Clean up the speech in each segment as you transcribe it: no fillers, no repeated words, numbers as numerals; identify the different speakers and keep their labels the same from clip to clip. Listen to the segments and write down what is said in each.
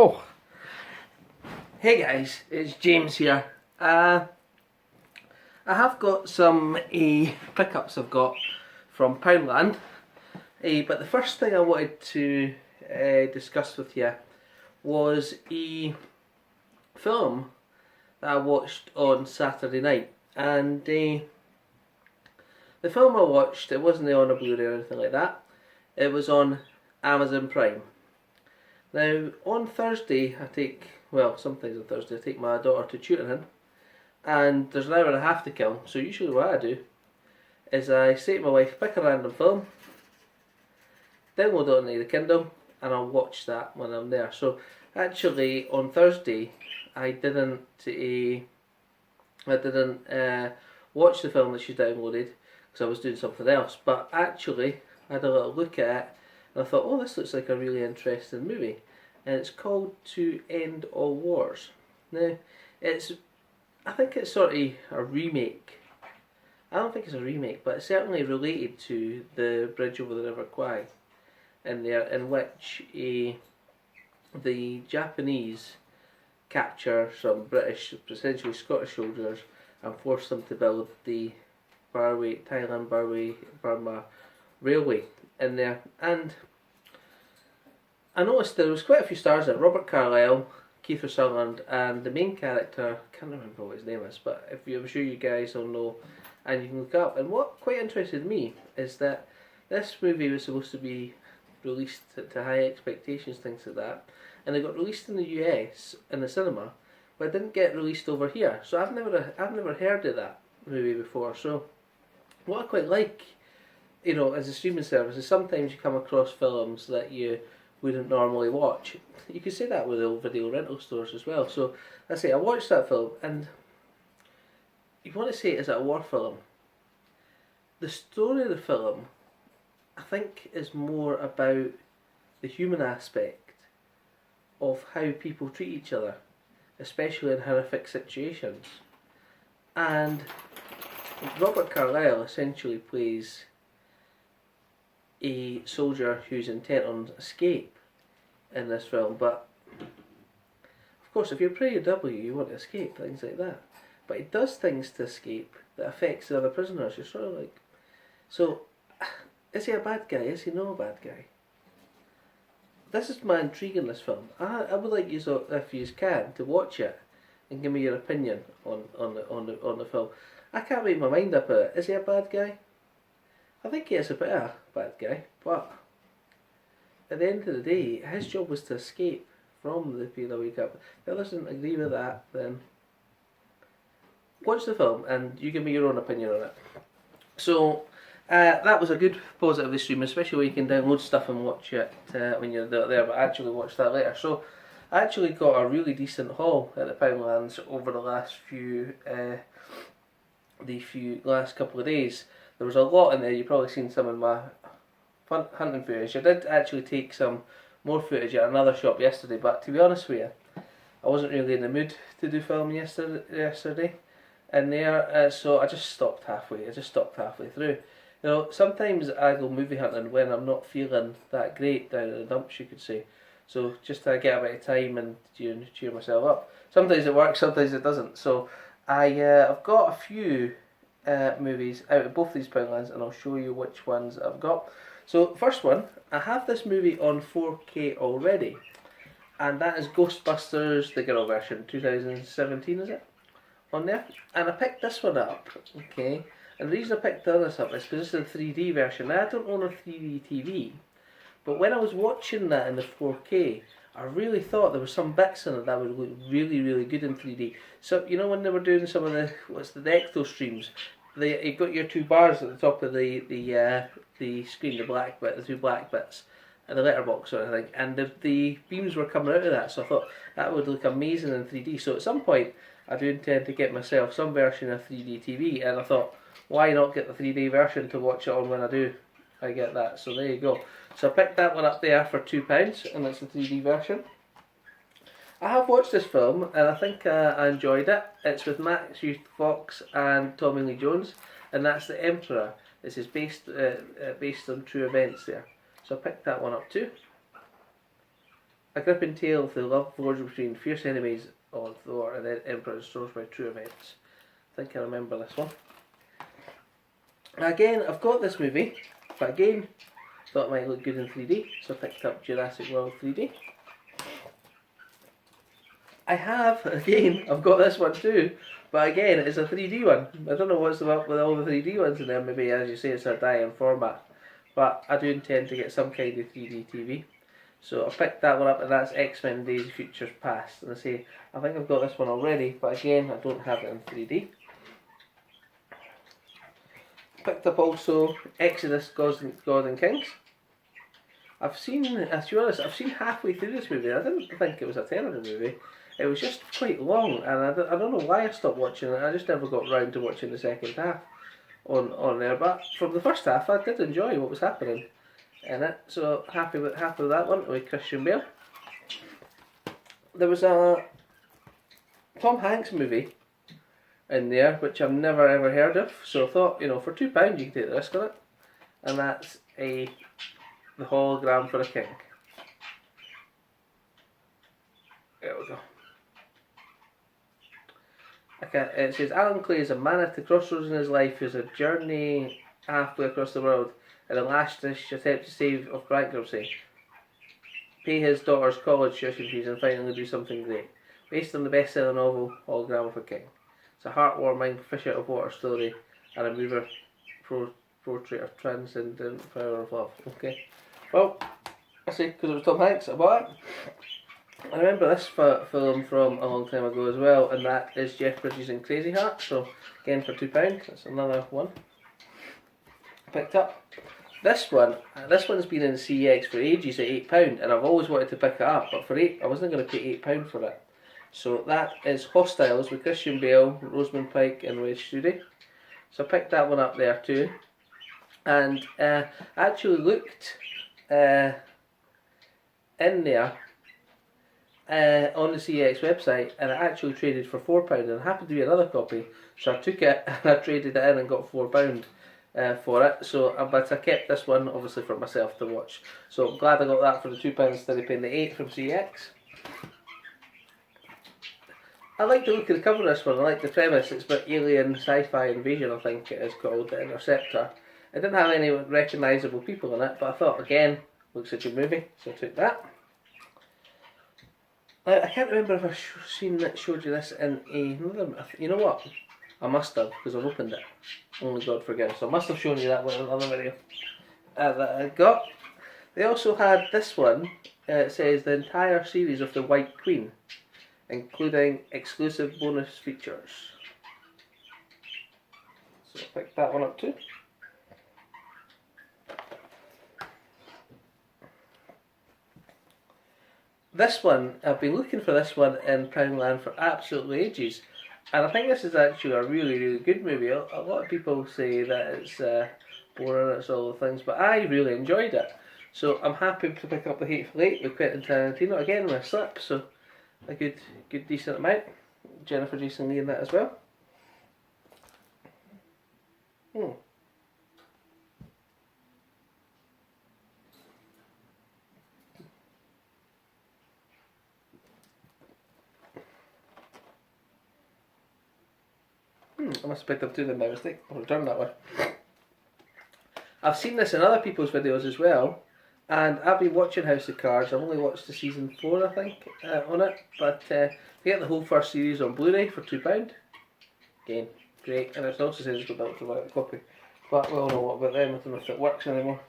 Speaker 1: Oh, hey guys, it's James here. I have got some pickups I've got from Poundland, but the first thing I wanted to discuss with you was a film that I watched on Saturday night, and the film I watched, it wasn't on a Blu-ray or anything like that. It was on Amazon Prime. Now, on Thursday, sometimes on Thursday, I take my daughter to tutoring, and there's an hour and a half to kill. So usually what I do is I say to my wife, pick a random film, download it onto the Kindle, and I'll watch that when I'm there. So actually, on Thursday, I didn't watch the film that she downloaded because I was doing something else. But actually, I had a little look at it, and I thought, oh, this looks like a really interesting movie. And it's called To End All Wars. Now, I think it's sort of a remake. I don't think it's a remake, but it's certainly related to the Bridge over the River Kwai, in which the Japanese capture some British, essentially Scottish soldiers, and force them to build the Thailand-Burma railway in there. And I noticed there was quite a few stars there. Robert Carlyle, Kiefer Sutherland, and the main character, I can't remember what his name is, but I'm sure you guys will know, and you can look up. And what quite interested me is that this movie was supposed to be released to high expectations, things like that, and it got released in the US in the cinema, but it didn't get released over here. So I've never heard of that movie before. So what I quite like, as a streaming service, is sometimes you come across films that you wouldn't normally watch. You could say that with old video rental stores as well. So I watched that film, and you want to say, is it a war film? The story of the film, I think, is more about the human aspect of how people treat each other, especially in horrific situations. And Robert Carlyle essentially plays a soldier who's intent on escape in this film, but of course if you're Prayer W you want to escape, things like that, but he does things to escape that affects the other prisoners. You're sort of like, so is he a bad guy? Is he not a bad guy? This is my intrigue in this film. I would like you, so if you can, to watch it and give me your opinion on the film. I can't make my mind up on it. Is he a bad guy? I think he is a bit of a bad guy, but at the end of the day, his job was to escape from the POW camp. If the others didn't agree with that, then watch the film and you give me your own opinion on it. So that was a good positive stream, especially when you can download stuff and watch it when you're there, but actually watch that later. So I actually got a really decent haul at the Poundlands over the last couple of days. There was a lot in there. You've probably seen some of my hunting footage. I did actually take some more footage at another shop yesterday, but to be honest with you, I wasn't really in the mood to do filming yesterday in there, so I just stopped halfway. Through. Sometimes I go movie hunting when I'm not feeling that great down in the dumps, you could say. So just to get a bit of time and cheer myself up. Sometimes it works, sometimes it doesn't. So I've got a few movies out of both these Poundlands, and I'll show you which ones I've got. So first one, I have this movie on 4K already, and that is Ghostbusters, the girl version, 2017 is it? On there. And I picked this one up, okay, and the reason I picked the others up is because this is the 3D version. Now I don't own a 3D TV, but when I was watching that in the 4K, I really thought there were some bits in it that would look really, really good in 3D. So, when they were doing some of the Ecto streams, you got your two bars at the top of the screen, the two black bits, and the letterbox sort of thing, and the beams were coming out of that, so I thought that would look amazing in 3D. So at some point, I do intend to get myself some version of 3D TV, and I thought, why not get the 3D version to watch it on when I get that. So there you go. So I picked that one up there for £2, and that's the 3D version. I have watched this film, and I think I enjoyed it. It's with Matthew Fox and Tommy Lee Jones, and that's The Emperor. This is based on true events there. So I picked that one up too. A gripping tale of the love forged between fierce enemies of Thor and then Emperor sourced by true events. I think I remember this one. Again, I've got this movie, but again, thought it might look good in 3D, so I picked up Jurassic World 3D. I've got this one too, but again, it's a 3D one. I don't know what's up with all the 3D ones in there. Maybe, as you say, it's a dying format, but I do intend to get some kind of 3D TV. So I picked that one up, and that's X-Men Days of Futures Past. And I think I've got this one already, but again, I don't have it in 3D. Picked up also Exodus, God and Kings. I've seen halfway through this movie. I didn't think it was a terrible movie. It was just quite long, and I don't know why I stopped watching it. I just never got round to watching the second half on there. But from the first half, I did enjoy what was happening in it. So happy with that one with Christian Bale. There was a Tom Hanks movie in there, which I've never ever heard of. So I thought, for £2 you can take the risk on it, and that's The Hologram for a King. There we go. Okay, it says Alan Clay is a man at the crossroads in his life who's a journey halfway across the world in a last-ditch attempt to save of bankruptcy, pay his daughter's college tuition fees, and finally do something great. Based on the best-selling novel Hologram of a King. It's a heartwarming, fish-out-of-water story and a mover portrait of transcendent power of love. Okay, well, I say because it was Tom Hanks, I bought it. I remember this film from a long time ago as well, and that is Jeff Bridges in Crazy Heart. So again for £2, that's another one I picked up. This one's been in CEX for ages at £8, and I've always wanted to pick it up, but for £8 I wasn't going to pay £8 for it. So that is Hostiles with Christian Bale, Rosamund Pike, and Wedge Studi. So I picked that one up there too, and actually looked in there. On the CEX website, and it actually traded for £4, and it happened to be another copy, so I took it and I traded it in and got £4 for it. So, but I kept this one obviously for myself to watch. So I'm glad I got that for the £2 instead of paying the £8 from CEX. I like the look of the cover of this one. I like the premise. It's about alien sci-fi invasion, I think it is called, The Interceptor. It didn't have any recognisable people in it, but I thought again, looks a good movie, so I took that. I can't remember if I showed you this in another. You know what? I must have, because I've opened it. Only God forgives. So I must have shown you that one in another video that I got. They also had this one. It says the entire series of The White Queen, including exclusive bonus features. So I picked that one up too. This one, I've been looking for this one in Poundland for absolutely ages, and I think this is actually a really, really good movie. A lot of people say that it's boring, it's all the things, but I really enjoyed it. So I'm happy to pick up The Hateful Eight with Quentin Tarantino, again with a slip, so a good decent amount. Jennifer Jason Leigh in that as well. I must have picked up two of them by mistake. I'll return that one. I've seen this in other people's videos as well, and I've been watching House of Cards. I've only watched the season 4, I think, on it, but to get the whole first series on Blu-ray for £2, again, great. And it also says it's got that to copy, but we all know what about them. I don't know if it works anymore.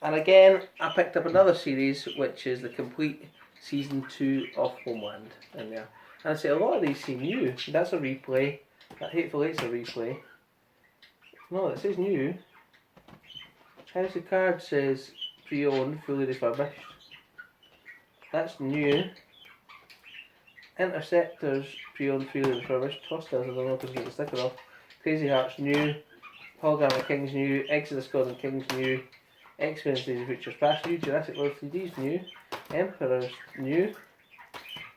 Speaker 1: And again, I picked up another series, which is the complete season 2 of Homeland in there. And I say a lot of these seem new. That's a replay. That Hateful Eight's a replay. No, it says new. House of Cards says pre-owned, fully refurbished. That's new. Interceptors pre-owned, fully refurbished. Hostiles, I don't know if I can get the sticker off. Crazy Hearts new. Hologram of Kings new. Exodus, God and Kings new. X-Men Days of Futures Past new. Jurassic World 3D's new. Emperor's new.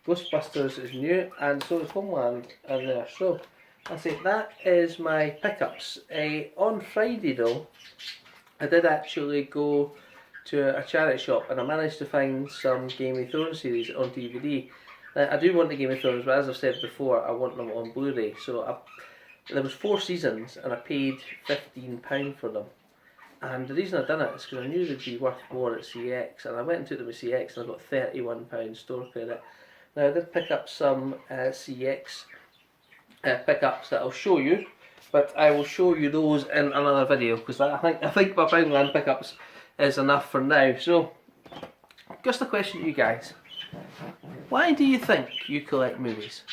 Speaker 1: Ghostbusters is new, and so is Homeland in there. So I say that is my pickups. On Friday though, I did actually go to a charity shop and I managed to find some Game of Thrones series on DVD. Now, I do want the Game of Thrones, but as I've said before, I want them on Blu-ray. So there was 4 seasons and I paid £15 for them. And the reason I done it is because I knew they'd be worth more at CX, and I went and took them at CX and I got £31 store credit. Now I did pick up some CX pickups that I'll show you, but I will show you those in another video because I think my Poundland pickups is enough for now. So, just a question to you guys: why do you think you collect movies?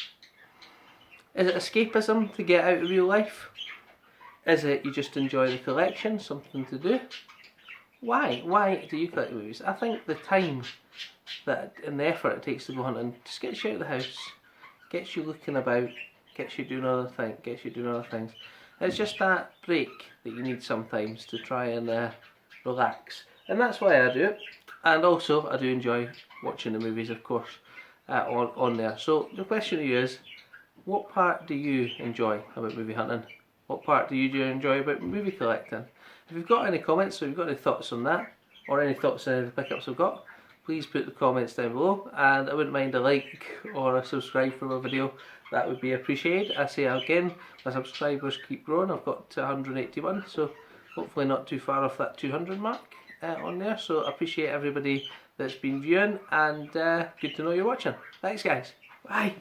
Speaker 1: Is it escapism to get out of real life? Is it you just enjoy the collection, something to do? Why? Why do you collect movies? I think the time that and the effort it takes to go hunting just gets you out of the house, gets you looking about, gets you doing other things. It's just that break that you need sometimes to try and relax, and that's why I do it. And also, I do enjoy watching the movies, of course, on there. So the question to you is, what part do you enjoy about movie hunting? What part do you enjoy about movie collecting? If you've got any comments or you've got any thoughts on that, or any thoughts on any of the pickups I've got, please put the comments down below, and I wouldn't mind a like or a subscribe for my video. That would be appreciated. I say again, my subscribers keep growing. I've got 181, so hopefully not too far off that 200 mark on there. So I appreciate everybody that's been viewing, and good to know you're watching. Thanks guys. Bye.